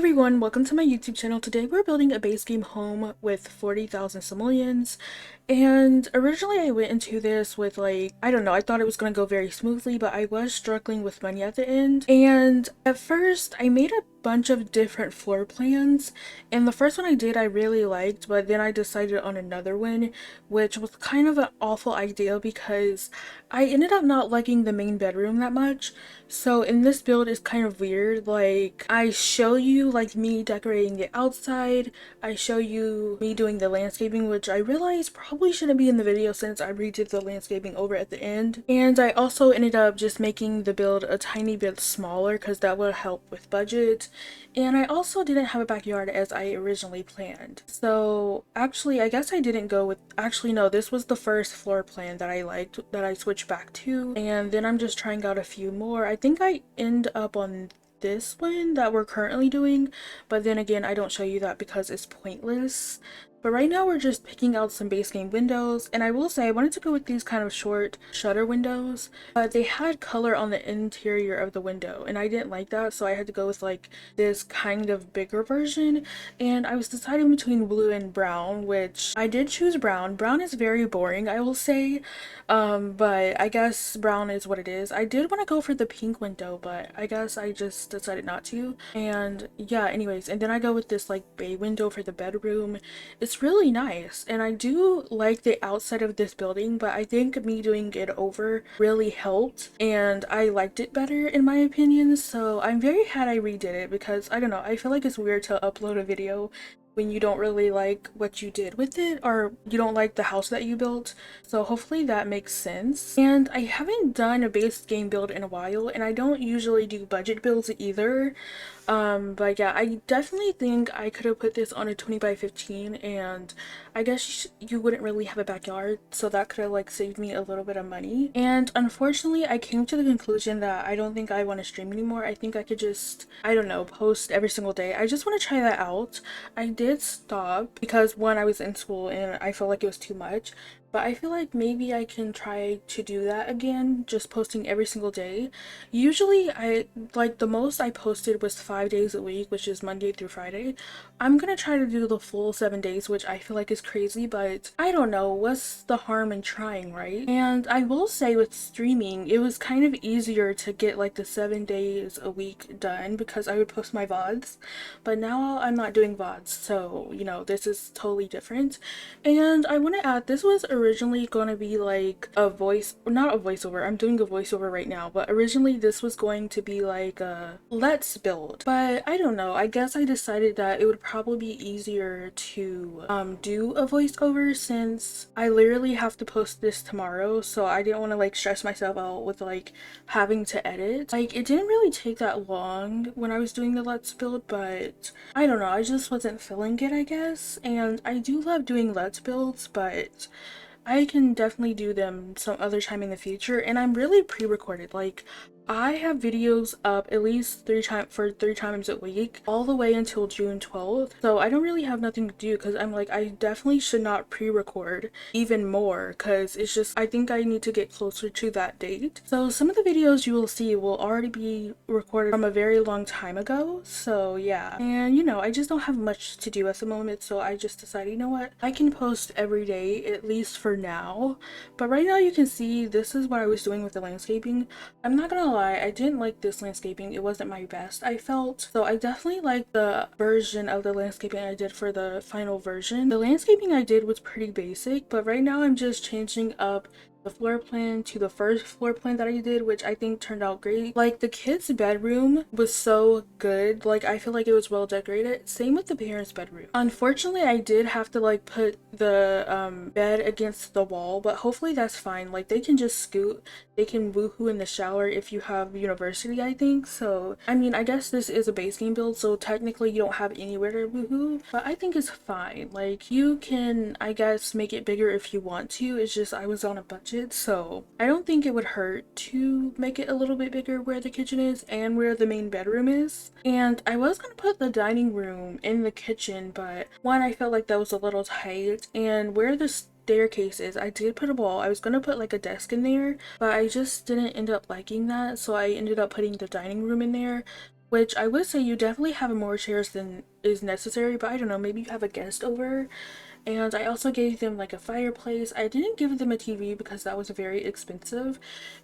everyone, welcome to my YouTube channel. Today we're building a base game home with 40,000 simoleons. And originally I went into this with I don't know, I thought it was going to go very smoothly, but I was struggling with money at the end. And at first I made a bunch of different floor plans, and the first one I did I really liked, but then I decided on another one, which was kind of an awful idea because I ended up not liking the main bedroom that much. So in this build it's kind of weird. I show you me decorating the outside, I show you me doing the landscaping, which I realized probably shouldn't be in the video since I redid the landscaping over at the end. And I also ended up just making the build a tiny bit smaller because that would help with budget. And I also didn't have a backyard as I originally planned. So actually, I guess I didn't go with, actually no, this was the first floor plan that I liked, that I switched back to. And then I'm just trying out a few more. I think I end up on this one that we're currently doing, but then again, I don't show you that because it's pointless. But right now we're just picking out some base game windows, and I will say I wanted to go with these kind of short shutter windows, but they had color on the interior of the window and I didn't like that, so I had to go with this kind of bigger version. And I was deciding between blue and brown, which I did choose brown. Brown is very boring, I will say, but I guess brown is what it is. I did want to go for the pink window, but I guess I just decided not to. And yeah, anyways, and then I go with this bay window for the bedroom. It's really nice, and I do like the outside of this building, but I think me doing it over really helped and I liked it better in my opinion. So I'm very glad I redid it because I don't know, I feel like it's weird to upload a video when you don't really like what you did with it, or you don't like the house that you built. So hopefully that makes sense. And I haven't done a base game build in a while, and I don't usually do budget builds either. But yeah, I definitely think I could have put this on a 20 by 15, and I guess you wouldn't really have a backyard, so that could have saved me a little bit of money. And unfortunately I came to the conclusion that I don't think I want to stream anymore. I think I could just, I don't know, post every single day. I just want to try that out. I did stop because one, I was in school and I felt like it was too much, but I feel like maybe I can try to do that again, just posting every single day. Usually I the most I posted was 5 days a week, which is Monday through Friday. I'm gonna try to do the full 7 days, which I feel like is crazy, but I don't know, what's the harm in trying, right? And I will say with streaming, it was kind of easier to get the 7 days a week done because I would post my VODs, but now I'm not doing VODs, so you know, this is totally different. And I want to add, this was originally going to be a voice, not a voiceover, I'm doing a voiceover right now, but originally this was going to be a let's build. But I don't know, I guess I decided that it would probably be easier to do a voiceover since I literally have to post this tomorrow, so I didn't want to stress myself out with having to edit. It didn't really take that long when I was doing the let's build, but I don't know, I just wasn't feeling it, I guess. And I do love doing let's builds, but I can definitely do them some other time in the future, and I'm really pre-recorded. I have videos up at least 3 times a week all the way until June 12th, so I don't really have nothing to do because I'm I definitely should not pre-record even more because it's just, I think I need to get closer to that date. So some of the videos you will see will already be recorded from a very long time ago, so yeah. And you know, I just don't have much to do at the moment, so I just decided, you know what, I can post every day at least for now. But right now you can see this is what I was doing with the landscaping. I'm not gonna lie, I didn't like this landscaping. It wasn't my best, I felt. So I definitely like the version of the landscaping I did for the final version. The landscaping I did was pretty basic, but right now I'm just changing up the floor plan to the first floor plan that I did, which I think turned out great. The kids' bedroom was so good. I feel like it was well decorated. Same with the parents' bedroom. Unfortunately, I did have to put the bed against the wall, but hopefully that's fine. They can just scoot. They can woohoo in the shower if you have university, I think. So, I mean, I guess this is a base game build, so technically you don't have anywhere to woohoo, but I think it's fine. You can, I guess, make it bigger if you want to. It's just I was on a budget, so I don't think it would hurt to make it a little bit bigger where the kitchen is and where the main bedroom is. And I was gonna put the dining room in the kitchen, but one, I felt like that was a little tight, and where the staircases, I did put a wall. I was gonna put a desk in there, but I just didn't end up liking that, so I ended up putting the dining room in there, which I would say you definitely have more chairs than is necessary, but I don't know, maybe you have a guest over. And I also gave them like a fireplace. I didn't give them a TV because that was very expensive.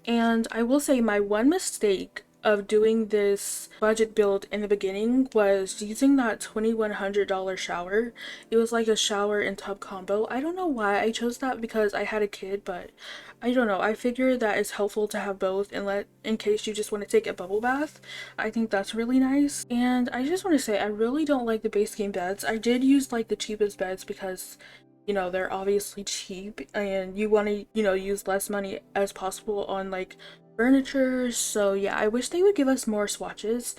And I will say my one mistake of doing this budget build in the beginning was using that $2,100 shower. It was like a shower and tub combo. I don't know why I chose that because I had a kid, but I don't know. I figure that it's helpful to have both and let in case you just want to take a bubble bath. I think that's really nice. And I just want to say I really don't like the base game beds. I did use like the cheapest beds because they're obviously cheap and you want to, use less money as possible on like furniture. So yeah, I wish they would give us more swatches.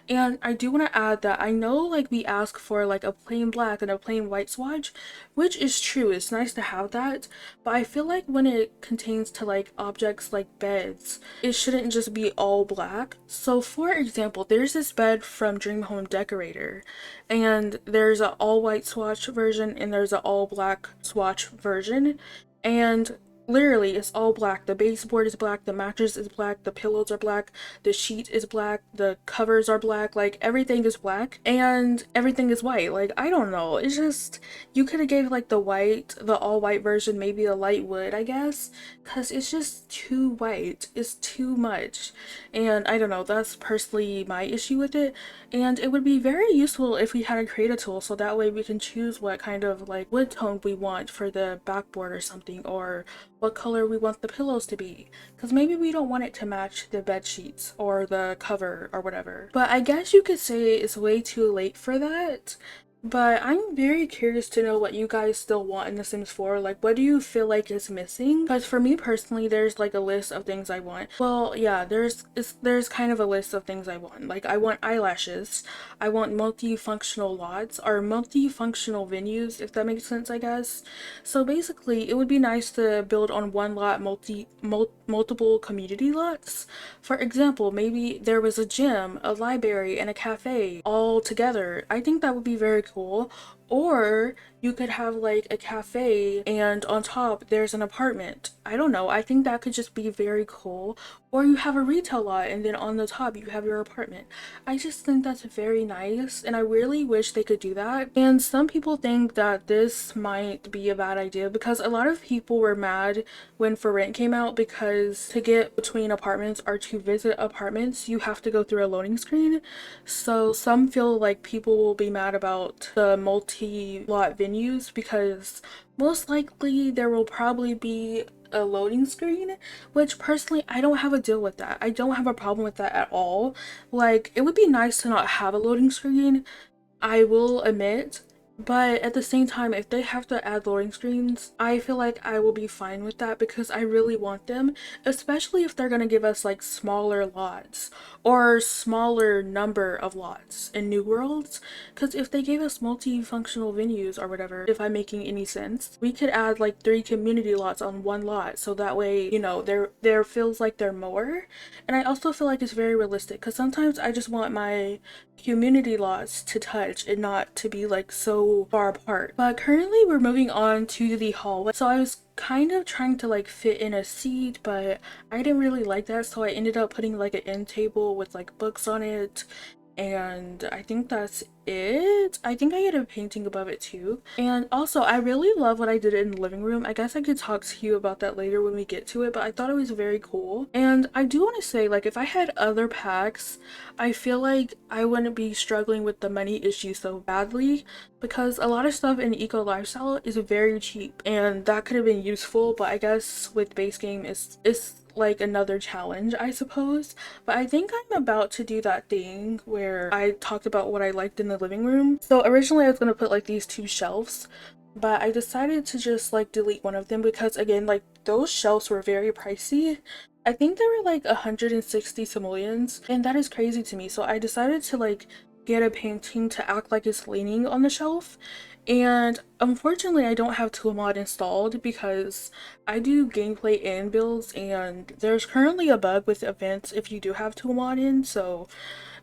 And I do want to add that I know like we ask for like a plain black and a plain white swatch, which is true. It's nice to have that, but I feel like when it contains to like objects like beds, it shouldn't just be all black. So for example, there's this bed from Dream Home Decorator, and there's an all white swatch version and there's an all black swatch version, and literally it's all black. The baseboard is black, the mattress is black, the pillows are black, the sheet is black, the covers are black, like everything is black and everything is white. Like I don't know, it's just you could have gave like the all white version, maybe a light wood, I guess, because it's just too white. It's too much. And I don't know, that's personally my issue with it. And it would be very useful if we had a create a tool so that way we can choose what kind of like wood tone we want for the backboard or something, or what color we want the pillows to be, because maybe we don't want it to match the bed sheets or the cover or whatever. But I guess you could say it's way too late for that. But I'm very curious to know what you guys still want in The Sims 4. Like, what do you feel like is missing? Because for me personally, there's like a list of things I want. Well, yeah, there's kind of a list of things I want. Like, I want eyelashes. I want multifunctional lots or multifunctional venues, if that makes sense, I guess. So basically, it would be nice to build on one lot multiple community lots. For example, maybe there was a gym, a library, and a cafe all together. I think that would be very cool. Or you could have like a cafe and on top there's an apartment. I don't know. I think that could just be very cool. Or you have a retail lot and then on the top you have your apartment. I just think that's very nice and I really wish they could do that. And some people think that this might be a bad idea because a lot of people were mad when For Rent came out because to get between apartments or to visit apartments you have to go through a loading screen. So some feel like people will be mad about the multi-lot venues because most likely there will probably be a loading screen, which personally I don't have a deal with that. I don't have a problem with that at all. Like, it would be nice to not have a loading screen, I will admit, but at the same time, if they have to add loading screens, I feel like I will be fine with that because I really want them, especially if they're gonna give us like smaller lots or smaller number of lots in New Worlds. Because if they gave us multifunctional venues or whatever, if I'm making any sense, we could add like 3 community lots on one lot, so that way, there feels like they're more. And I also feel like it's very realistic because sometimes I just want my community lots to touch and not to be like so far apart. But currently we're moving on to the hallway, so I was kind of trying to like fit in a seat, but I didn't really like that, so I ended up putting like an end table with like books on it, and I think that's it. I think I had a painting above it too. And also I really love what I did in the living room. I guess I could talk to you about that later when we get to it, but I thought it was very cool. And I do want to say, like, if I had other packs, I feel like I wouldn't be struggling with the money issue so badly because a lot of stuff in Eco Lifestyle is very cheap and that could have been useful, but I guess with base game it's like another challenge, I suppose. But I think I'm about to do that thing where I talked about what I liked in the living room. So originally I was gonna put like these 2 shelves, but I decided to just like delete one of them because again, like those shelves were very pricey. I think they were like 160 simoleons and that is crazy to me. So I decided to like get a painting to act like it's leaning on the shelf. And unfortunately I don't have Toolmod installed because I do gameplay and builds and there's currently a bug with events if you do have Toolmod in, so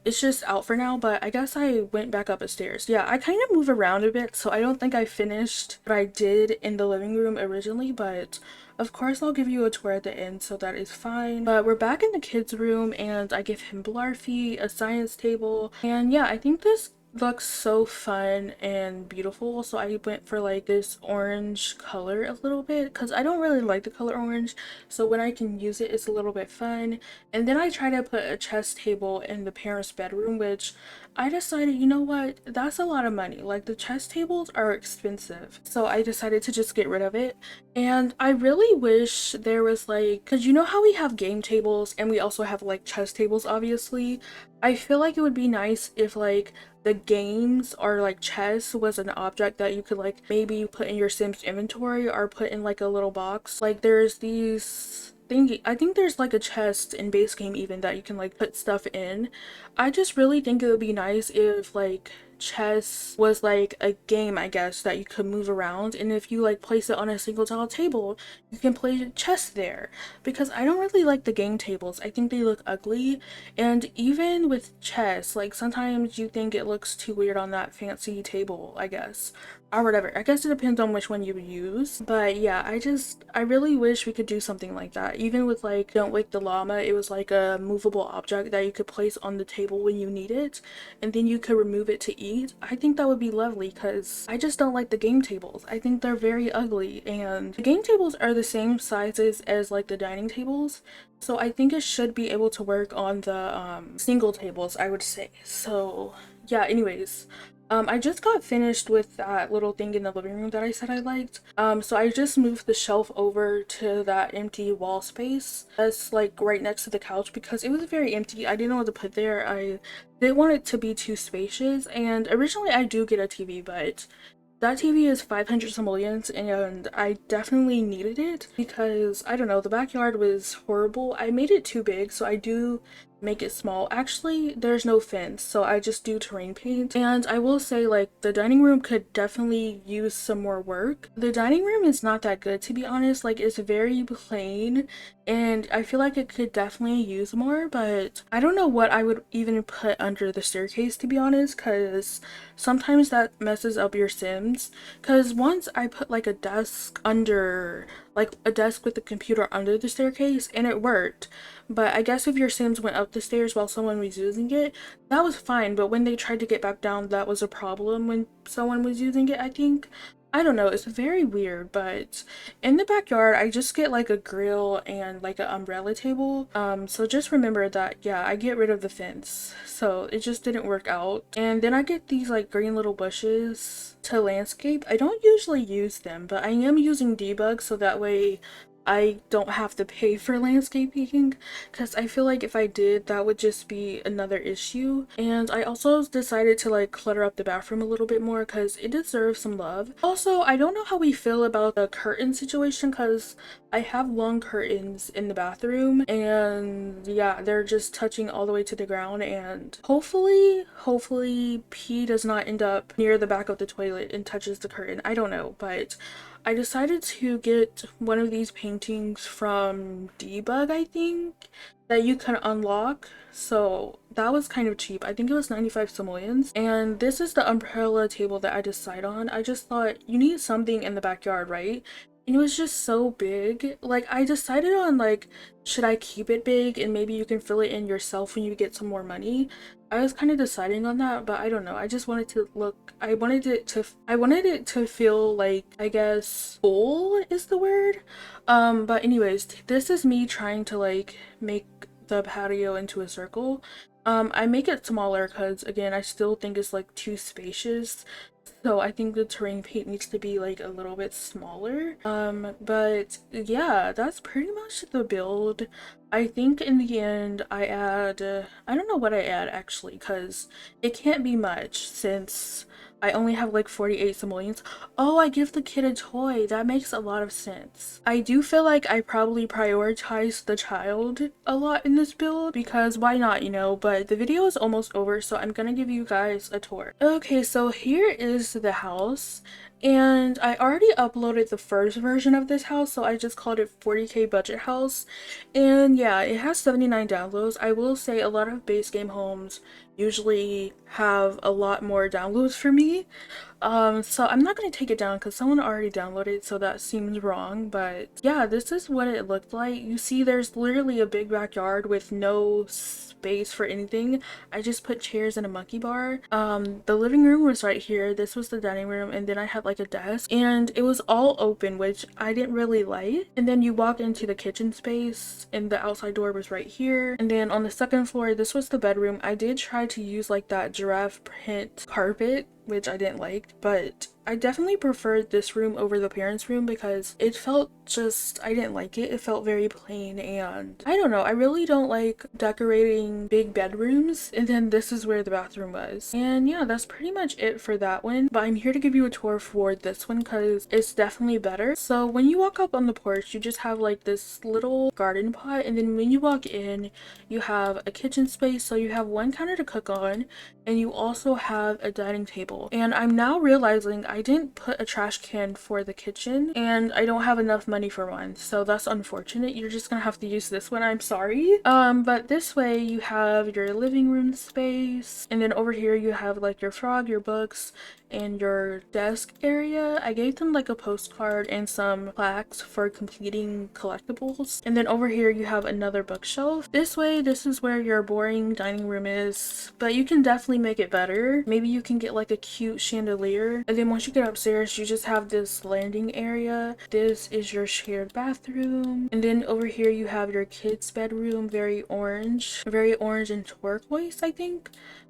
it's just out for now, but I guess I went back up the stairs. Yeah, I kind of move around a bit, so I don't think I finished what I did in the living room originally, but of course I'll give you a tour at the end, so that is fine. But we're back in the kids' room, and I give him Blarfy, a science table, and yeah, I think this looks so fun and beautiful, so I went for like this orange color a little bit because I don't really like the color orange, so when I can use it, it's a little bit fun. And then I try to put a chess table in the parents' bedroom, which I decided, you know what, that's a lot of money. Like, the chess tables are expensive, so I decided to just get rid of it. And I really wish there was like, because you know how we have game tables and we also have like chess tables, obviously. I feel like it would be nice if like the games or like chess was an object that you could like maybe put in your Sims inventory or put in like a little box. Like there's these thingy, I think there's like a chest in base game even that you can like put stuff in. I just really think it would be nice if like chess was like a game, I guess, that you could move around, and if you like place it on a single tile table, you can play chess there. Because I don't really like the game tables, I think they look ugly. And even with chess, like sometimes you think it looks too weird on that fancy table, I guess, or whatever. I guess it depends on which one you use. But yeah, I really wish we could do something like that. Even with like Don't Wake the Llama, it was like a movable object that you could place on the table when you need it, and then you could remove it to eat. I think that would be lovely because I just don't like the game tables. I think they're very ugly, and the game tables are the same sizes as like the dining tables. So I think it should be able to work on the single tables, I would say. So yeah, anyways, I just got finished with that little thing in the living room that I said I liked. So I just moved the shelf over to that empty wall space that's like right next to the couch because it was very empty. I didn't know what to put there. I didn't want it to be too spacious, and originally I do get a TV, but that TV is 500 simoleons and I definitely needed it because, I don't know, the backyard was horrible. I made it too big, so I do make it small. Actually, there's no fence, so I just do terrain paint. And I will say, like, the dining room could definitely use some more work. The dining room is not that good, to be honest. Like, it's very plain and I feel like it could definitely use more, but I don't know what I would even put under the staircase, to be honest, because sometimes that messes up your Sims. Because once I put like a desk under, like a desk with a computer under the staircase, and it worked. But I guess if your Sims went up the stairs while someone was using it, that was fine. But when they tried to get back down, that was a problem when someone was using it, I think. I don't know, it's very weird, but in the backyard, I just get like a grill and like an umbrella table. So just remember that, yeah, I get rid of the fence. So it just didn't work out. And then I get these like green little bushes to landscape. I don't usually use them, but I am using debug so that way I don't have to pay for landscaping, because I feel like if I did, that would just be another issue. And I also decided to like clutter up the bathroom a little bit more because it deserves some love. Also, I don't know how we feel about the curtain situation because I have long curtains in the bathroom, and yeah, they're just touching all the way to the ground, and hopefully pee does not end up near the back of the toilet and touches the curtain. I don't know, but I decided to get one of these paintings from Debug, I think, that you can unlock. So that was kind of cheap. I think it was 95 simoleons. And this is the umbrella table that I decide on. I just thought you need something in the backyard, right? And it was just so big. Like, I decided on like, should I keep it big and maybe you can fill it in yourself when you get some more money? I was kind of deciding on that, but I don't know. I just wanted to look, I wanted it to feel like, I guess, full is the word. But anyways, this is me trying to like make the patio into a circle. I make it smaller because again, I still think it's like too spacious. So I think the terrain paint needs to be like a little bit smaller. But yeah, that's pretty much the build. I think in the end I add, I don't know what I add actually, because it can't be much since I only have like 48 simoleons. Oh, I give the kid a toy. That makes a lot of sense. I do feel like I probably prioritize the child a lot in this build because why not, you know? But the video is almost over, so I'm gonna give you guys a tour. Okay, so here is the house. And I already uploaded the first version of this house, so I just called it 40K Budget House. And yeah, it has 79 downloads. I will say a lot of base game homes usually have a lot more downloads for me. So I'm not gonna take it down because someone already downloaded it, so that seems wrong. But yeah, this is what it looked like. You see, there's literally a big backyard with no space for anything. I just put chairs and a monkey bar. The living room was right here. This was the dining room, and then I had like a desk, and it was all open, which I didn't really like. And then you walk into the kitchen space, and the outside door was right here. And then on the second floor, this was the bedroom. I did try to use like that giraffe print carpet, which I didn't like, but I definitely preferred this room over the parents' room because it felt just, I didn't like it. It felt very plain, and I don't know, I really don't like decorating big bedrooms. And then this is where the bathroom was. And yeah, that's pretty much it for that one. But I'm here to give you a tour for this one because it's definitely better. So when you walk up on the porch, you just have like this little garden pot, and then when you walk in, you have a kitchen space. So you have one counter to cook on, and you also have a dining table. And I'm now realizing I didn't put a trash can for the kitchen, and I don't have enough money for one, so that's unfortunate. You're just gonna have to use this one, I'm sorry. But this way you have your living room space, and then over here you have like your frog, your books, and your desk area. I gave them like a postcard and some plaques for completing collectibles. And then over here you have another bookshelf. This way, this is where your boring dining room is, but you can definitely make it better. Maybe you can get like a cute chandelier. And then once you get upstairs, you just have this landing area. This is your shared bathroom. And then over here you have your kids' bedroom, very orange and turquoise, I think.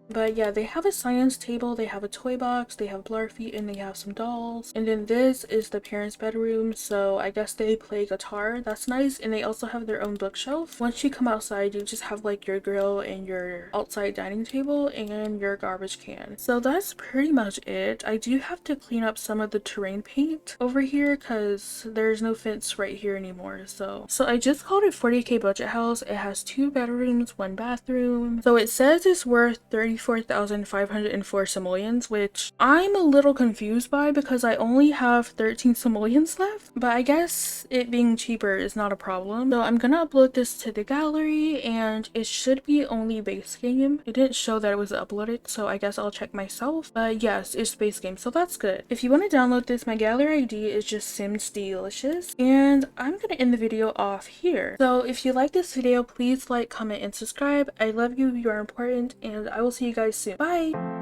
But yeah, they have a science table, they have a toy box, they have blur feet, and they have some dolls. And then this is the parents' bedroom, so I guess they play guitar. That's nice. And they also have their own bookshelf. Once you come outside, you just have like your grill and your outside dining table and your garbage can. So that's pretty much it. I do have to clean up some of the terrain paint over here because there's no fence right here anymore. So I just called it 40K Budget House. It has 2 bedrooms, 1 bathroom. So it says it's worth 34,504 simoleons, which I'm a little confused by because I only have 13 simoleons left, but I guess it being cheaper is not a problem. So I'm gonna upload this to the gallery, and it should be only base game. It didn't show that it was uploaded, so I guess I'll check myself. But yes, it's base game, so that's good. If you want to download this, my gallery ID is just simsdeelicious, and I'm gonna end the video off here. So if you like this video, please like, comment, and subscribe. I love you, you are important, and I will see you guys soon. Bye!